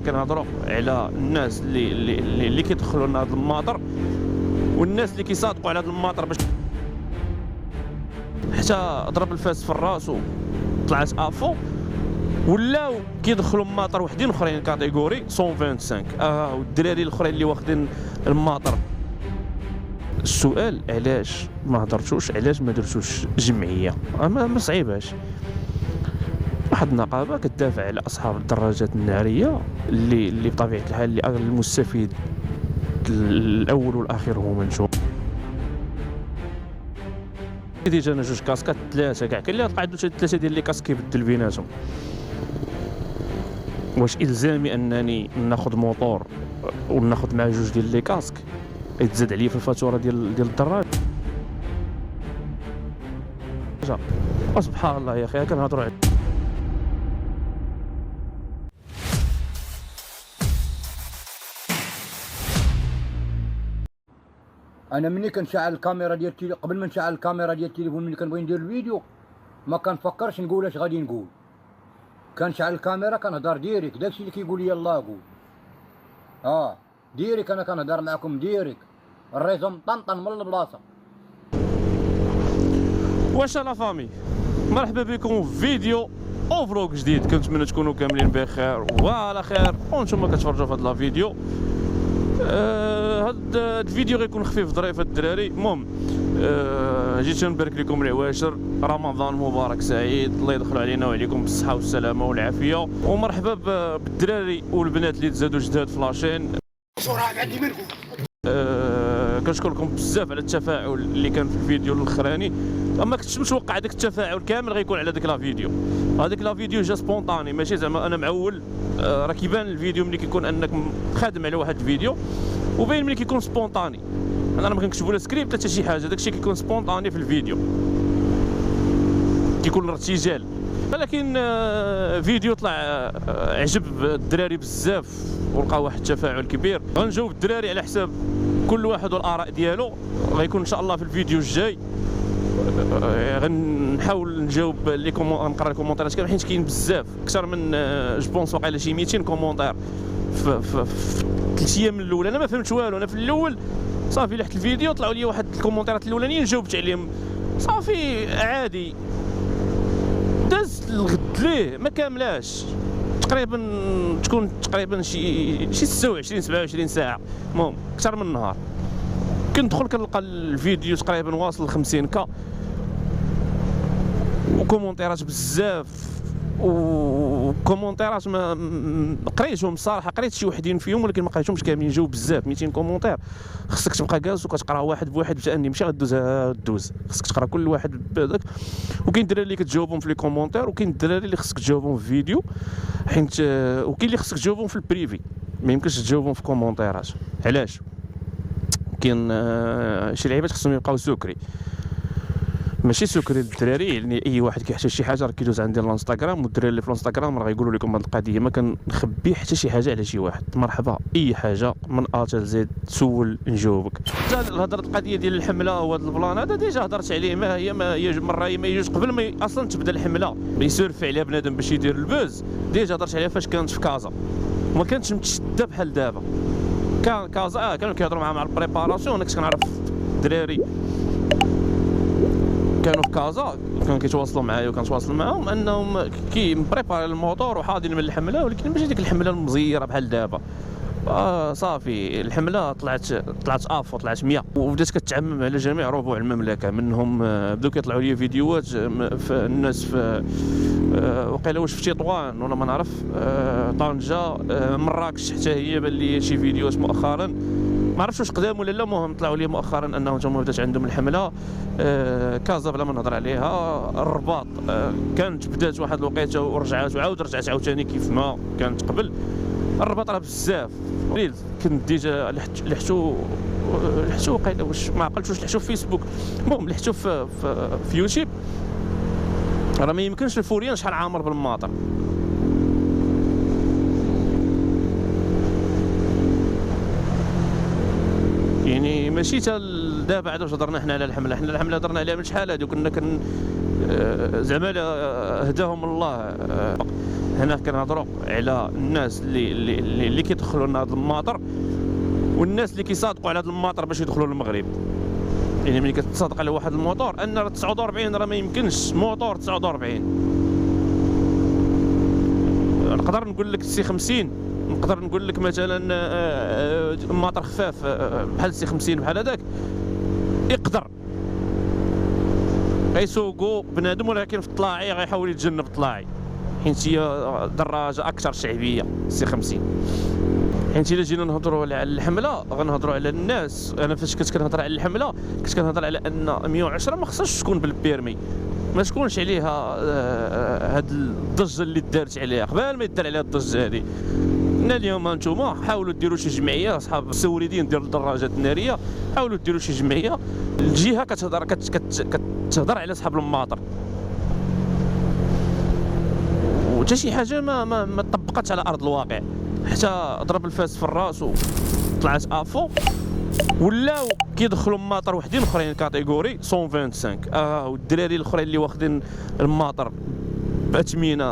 كنهضروا على الناس اللي كيدخلوا لنا هذا الماطر، والناس اللي كيصادقوا على هذا الماطر باش حتى ضرب الفاس في الراس وطلعت افو، ولاو كيدخلوا ماطر وحدين اخرين كاتيجوري 125 والدراري الاخرين اللي واخدين الماطر. السؤال علاش ما هضرتوش، علاش ما درتوش جمعيه؟ ما صعيباش، واحد النقابه كتدافع على اصحاب الدراجات الناريه اللي بطبيعه الحال اللي المستفيد الاول والاخير هو منشوم. ديجا انا جوج كاسكات ثلاثه كاع، كاين اللي عنده ثلاثه ديال لي كاسك كيبدل بيناتهم. واش الزامي انني ناخذ موطور وناخذ معاه جوج ديال لي كاسك يتزاد عليا في الفاتوره ديال الدراج؟ سبحان الله يا اخي، كنهضروا على انا مني كنشعل الكاميرا ديال قبل ما نشعل الكاميرا ديال التليفون، ملي كنبغي ندير الفيديو ما كنفكرش نقول اش غادي نقول، كنشعل الكاميرا كنهضر ديريك، داكشي اللي كيقول لي يلاه قول. ديريك، انا كنهضر معكم ديريك، الريزو مطنطن من البلاصه. واش لا فامي، مرحبا بكم في فيديو او فلوق جديد. كنتمنى تكونوا كاملين بخير وعلى خير، وانتم كتفرجوا في هذا الفيديو. هذا الفيديو غيكون خفيف ظريف الدراري. المهم جيت نبارك لكم العواشر، رمضان مبارك سعيد، الله يدخل علينا وعليكم بالصحه والسلامه والعافيه، ومرحبا بالدراري والبنات اللي تزادوا جداد في لاشين. كنشكركم بزاف على التفاعل اللي كان في الفيديو الاخراني، ما كنتش متوقع داك التفاعل كامل غيكون على داك لا فيديو. هذيك لا فيديو جا سبونطاني، ماشي زعما انا معول. راه كيبان الفيديو ملي كيكون انك خادم على واحد الفيديو، وباين ملي كيكون سبونطاني. انا ما كنكتبوا لا سكريبت حتى شي حاجه، داكشي كيكون سبونطاني في الفيديو، كيكون ارتجال. ولكن فيديو طلع عجب الدراري بزاف ولقى واحد التفاعل كبير. غنجاوب الدراري على حساب كل واحد والاراء ديالو. غيكون ان شاء الله في الفيديو الجاي غنحاول نجاوب لي نقرا الكومونتيرات كامل، حيت كاين بزاف اكثر من جوبونس واقيلا شي 200 كومونتير في 3 ايام الاولى. انا ما فهمتش والو، انا في الاول صافي لحت الفيديو طلعوا لي واحد الكومونتيرات الاولانيين جاوبت عليهم صافي عادي، داز الغد ليه ما كاملاش، تقريبا تكون تقريبا شي 26 27 ساعه، المهم اكثر من نهار. كندخل كنلقى الفيديو تقريبا واصل 50k وكومونتيرات بزاف، وكومونتيرات ما قريتهم الصراحه، قريت شي وحدين فيهم ولكن ما قريتهمش كاملين، جاو بزاف 200 كومونتير. خصك تبقى جالس وكتقرا واحد بواحد بتاني، ماشي غدوزها دوز، خصك تقرا كل واحد بهذاك. وكاين الدراري اللي كتجاوبهم في لي كومونتير، وكاين الدراري اللي خصك تجاوبهم في فيديو، حيت وكاين اللي خصك تجاوبهم في البريفي، ما يمكنش تجاوبهم في كومونتيرات. علاش؟ كاين شي لعيبات خصهم يبقاو سكري، ماشي سكري للدراري، يعني اي واحد كيحتاج شي حاجه راه كيدوز عندي الانستغرام، والدراري اللي في الانستغرام راه غيقولوا لكم هذه القضيه، ما كنخبي حتى شي حاجه على شي واحد. مرحبا، اي حاجه من ا حتى زد تسول نجاوبك. هضرت القضيه ديال الحمله وهذا البلان هذا ديجا هضرت عليه، ما هي مره ما يجوز قبل ما اصلا تبدا الحمله يسيرفي عليها بنادم باش يدير البوز. ديجا هضرت عليها فاش كانت في كازا، وما كانتش متشده بحال دابا. كان كازا كانوا كيهضروا معاهم على البريباراسيون. انا كنت كنعرف الدراري كانوا في كازا، كانوا كيتواصلوا معايا وكنتواصل معاهم انهم مبريباري الموتور وحاضرين من الحمله، ولكن ماشي ديك الحمله المزيره بحال دابا. صافي الحمله طلعت افو، طلعت 100 وبدات كتعمم على جميع ربوع المملكه. منهم بداو كيطلعوا لي فيديوهات في الناس في وقيلا واش في تطوان ولا ما نعرف، طنجه، مراكش حتى هي بان لي شي فيديوهات مؤخرا، ما عرفتش واش قدام ولا لا. المهم طلعوا لي مؤخرا انهم تما بدات عندهم الحمله. كازا بلا ما نهضر عليها، الرباط كانت بدات واحد الوقيته ورجعات رجعت عاوتاني كيف ما كانت قبل. الرباط راه بزاف كنت ديجا لحتو وقيلا واش ما عقلتش واش لحتو في فيسبوك، المهم لحتو في يوتيوب. راه ما يمكنش الفوريان شحال عامر بالماطر. يعني ماشي حتى دابا عاد واش هضرنا حنا على الحمله، حنا الحمله هضرنا عليها من شحال هادي، وكنا زعما هداهم الله. هنا كنهضروا على الناس اللي كيدخلوا لنا هذا الماطر، والناس اللي كيصادقوا على هذا الماطر باش يدخلوا للمغرب. يعني ملي كتصادق على واحد الموتور ان راه 49 راه ما يمكنش موتور 49. نقدر نقول لك سي 50، نقدر نقول لك مثلا ماطر خفاف بحال سي 50 بحال هذاك يقدر غيسوقوا بنادم، ولكن في الطلاعي غيحاول يتجنب الطلاعي حيت هي دراجه اكثر شعبيه سي 50. حيت الا جينا نهضروا على الحمله غنهضروا على الناس. انا فاش كنت كنهضر على الحمله كنت كنهضر على ان 110 ما خصهاش تكون بالبيرمي، ما تكونش عليها هاد الضجه اللي دارت عليها قبل ما يدار عليها الضجه هذه. اليوم انتم حاولوا ديروا شي جمعيه، اصحاب السوردين ديال الدراجات الناريه حاولوا ديروا شي جمعيه. الجهه كتهضر على اصحاب الماطر، وحتى شي حاجه ما طبقتش على ارض الواقع. حتى ضرب الفاس في الراس وطلعت افو، ولاو كيدخلوا ماطر وحدين اخرين كاتيجوري 125. والدراري الاخرين اللي واخدين الماطر باثمنه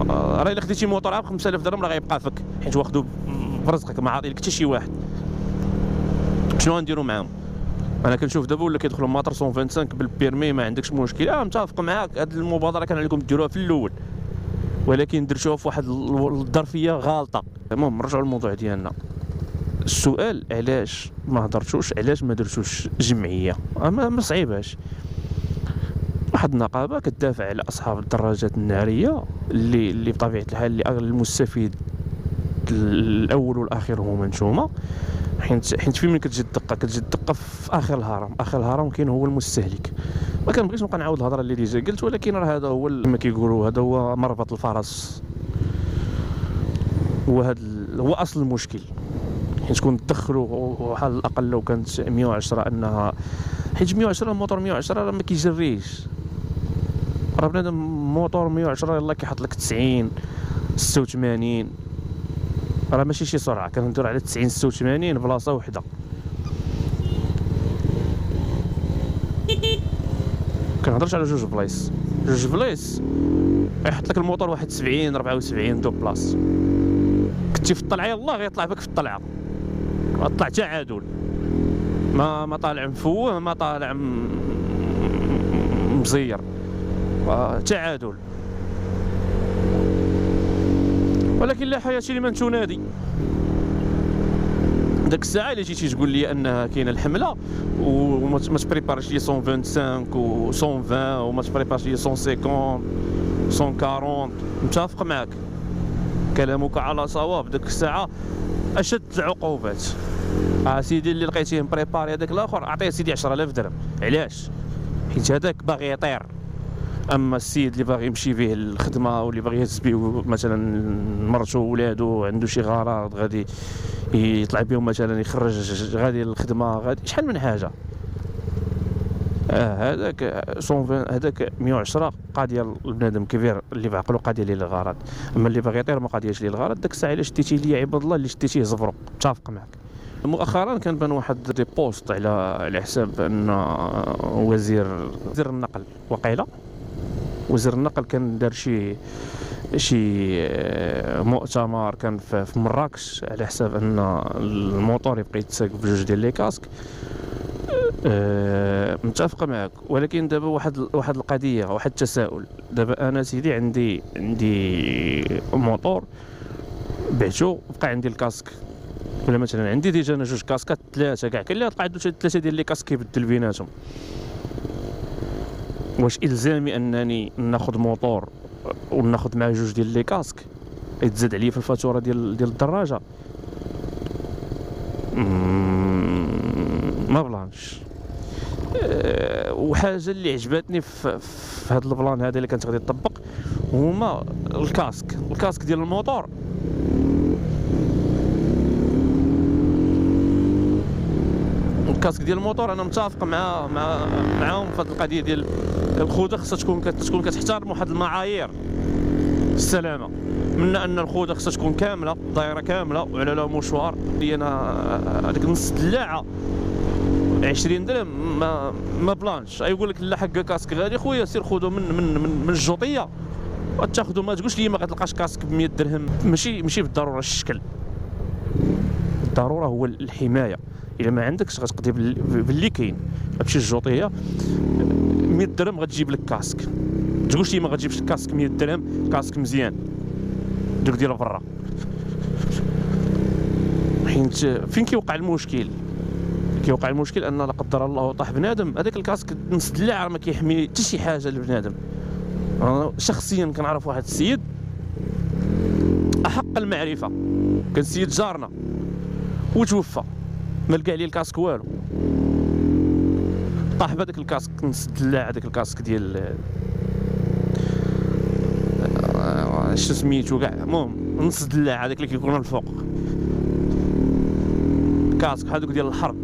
راه الا خديتي موطور ب 5000 درهم راه غيبقى فك، حيت واخدو برزقك ما عاطي لك حتى شي واحد. شنو غنديروا معاهم؟ انا كنشوف دابا ولا كيدخلوا ماطر 125 بالبيرمي ما عندكش مشكل. متفق معاك، هذه المبادره كان عليكم ديروها في الاول، ولكن درتوها في واحد الظرفيه غالطه. المهم نرجعوا للموضوع ديالنا. السؤال علاش ما هضرتوش، علاش ما درتوش جمعيه؟ ما صعيباش. واحد النقابه كتدافع على اصحاب الدراجات الناريه اللي بطبيعه الحال اللي المستفيد الاول والاخير هما نتوما. حيت فين من كتجي الدقه في اخر الهرم. اخر الهرم كاين هو المستهلك. ما كنبغيش نبقى نعاود الهضره اللي ديجا قلت، ولكن راه هذا هو كما كيقولوا هذا هو مربط الفرس، هو اصل المشكل. حيت تكون تدخلوا على الاقل لو كانت 110 انها، حيت 110 الموتور 110 راه ما كيجريش. راه بنادم موتور 110 يلاه كيحط لك 90 86، راه ماشي شي سرعه. كندير على 90 86 بلاصه وحده. كنهضرش على جوج بلايص يحط لك الموتور 71 74 دو بلاص. كنتي في الطلعه يلاه غيطلع بك في الطلعه، طلع تعادل، ما طالع مفوه، ما طالع مزير، تعادل. ولكن لا حياة لمن تنادي. داك الساعه الا جيتي تقول لي انها كاينه الحمله وما تبريبارش لي 125 و 120 وما تبريبارش لي 150 140، متفق معك، كلامك على صواب. داك الساعه اشد العقوبات. سيدي اللي لقيتيه مبريباري هذاك الاخر اعطيه سيدي 10000 درهم. علاش؟ حيت هذاك باغي يطير. اما السيد اللي باغي يمشي به الخدمه واللي باغي يهز به مثلا مرته وولادو، عنده شي غراض غادي يطلع بهم مثلا يخرج غادي الخدمه، غادي شحال من حاجه. هذاك 120 هذاك 110 قضيه البنادم كبير اللي بعقلو قضيه ليه الغرض. اما اللي باغي يطير ما قضيهش ليه الغرض. داك الساعه الا شديتي ليا عباد الله اللي شديتيه زبرو. متفق معك. مؤخرا كان بان واحد دي بوست على حساب ان وزير النقل وقيله وزير النقل كان دار شي مؤتمر كان في مراكش على حساب ان الموتور يبقى يتساق بجوج ديال لي كاسك. متفق معك، ولكن دابا واحد القضيه، واحد التساؤل. دابا انا سيدي عندي موتور بعتو، بقى عندي الكاسك، ولا مثلا عندي ديجا انا جوج كاسكات ثلاثه كاع، كاين اللي بقى عنده 3 ديال لي كاسك كيبدل بيناتهم. واش الزامي انني ناخذ موتور وناخذ معاه جوج ديال لي كاسك يتزاد عليا في الفاتوره ديال الدراجه؟ ما بلانش. وحاجه اللي عجبتني في هذا البلان هذا اللي كانت غادي تطبق هما الكاسك ديال الموتور. الكاسك ديال الموتور انا متفق معاهم في هذه القضيه ديال الخوذه. خصها تكون كتحترم واحد المعايير السلامه، من ان الخوذه خصها تكون كامله، دايره كامله وعلى لها مشوار. انا هذيك نص دلاعه 20 درهم ما بلانش. يقول لك لا حق كاسك غالي خويا، سير خذو من الجوطيه وتاخذوا ما تقولش لي ما غتلقاش كاسك ب 100 درهم، ماشي بالضروره الشكل، الضروره هو الحمايه. الا ما عندكش غتقضي باللي كاين، غتمشي الجوطيه 100 درهم غتجيب لك كاسك، تقولش لي ما غتجيبش الكاسك 100 درهم كاسك مزيان دوك ديال برا. حيت فين كيوقع المشكل؟ كيوقع المشكل ان لا قدر الله طاح بنادم، هذاك الكاسك نص دلاع ما كيحمي حتى شي حاجه لبنادم. انا شخصيا كنعرف واحد السيد احق المعرفه، كان سيد جارنا وتوفى، ما لقى عليه الكاسك والو، طاح بهذاك الكاسك نص دلاع، هذاك الكاسك ديال شنو سميتو كاع، المهم نص دلاع هذاك اللي كيكون الفوق، كاسك هذوك ديال الحرب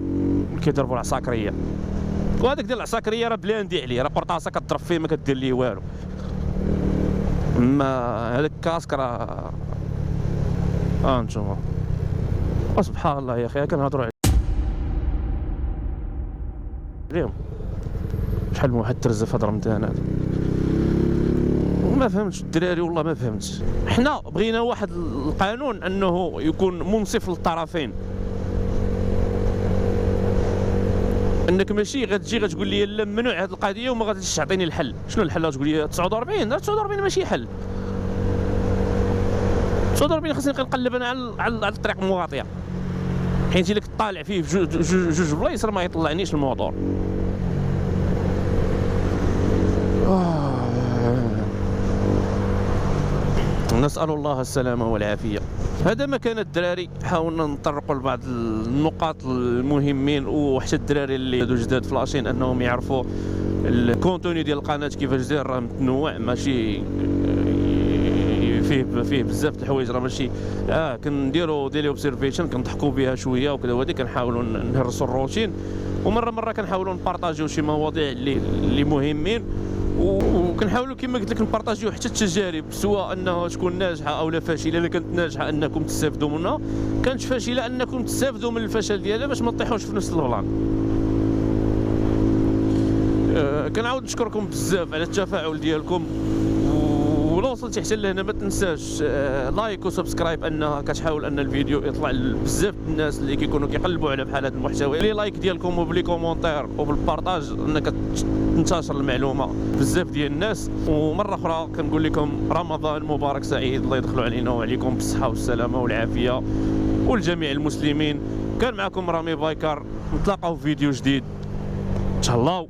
اللي كيضربوا العساكريه، وهذاك ديال العساكريه راه بلاندي عليه، راه قرطاسه كضرب فيه ما كدير ليه والو. اما هذاك الكاسك راه انتما سبحان الله يا اخي كنهضروا عليهم شحال من واحد ترزف هاد رمضان هذا، ما فهمتش الدراري والله ما فهمتش. حنا بغينا واحد القانون انه يكون منصف للطرفين، انك ماشي غتجي غتقول لي لا ممنوع هذه القضيه وما غاديش تعطيني الحل. شنو الحل؟ غتقول لي 49 ماشي حل. 49 خاصني نقلب انا على الطريق المواطيه، حيت الا كنت طالع فيه في جوج بلايص راه ما يطلعنيش الموتور. نسأل الله السلامة والعافية. هذا ما كان الدراري، حاولنا نطرقوا لبعض النقاط المهمين، وحتى الدراري اللي هادو جداد فلاشين انهم يعرفوا الكونتوني ديال القناة كيفاش داير، راه متنوع، ماشي فيه بزاف د الحوايج، راه ماشي كنديروا ديلي اوبسيرفيشن كنضحكوا بها شويه وكذا، وهذه كنحاولوا نهرسوا الروتين، ومره كنحاولوا نبارطاجيو شي مواضيع اللي مهمين، وكنحاولوا كما قلت لك نبارطاجيو حتى التجارب، سواء انها تكون ناجحه او لا فاشله. الا كانت ناجحه انكم تستافدوا منها، كانت فاشله انكم تستافدوا من الفشل ديالها باش ما تطيحوش في نفس البلان. كنعاود نشكركم بزاف على التفاعل ديالكم، ولو وصلتي حتى لهنا ما تنساش لايك وسبسكرايب، انها كتحاول ان الفيديو يطلع لبزاف الناس اللي كيكونوا كيقلبوا على بحال هذا المحتوى. لي لايك ديالكم وبلي كومونتير وبالبارطاج انك تنتشر المعلومه بزاف ديال الناس. ومره اخرى كنقول لكم رمضان مبارك سعيد، الله يدخلوا علينا وعليكم بالصحه والسلامه والعافيه، والجميع المسلمين. كان معكم رامي بايكر، نتلاقاو في فيديو جديد، تهلاو.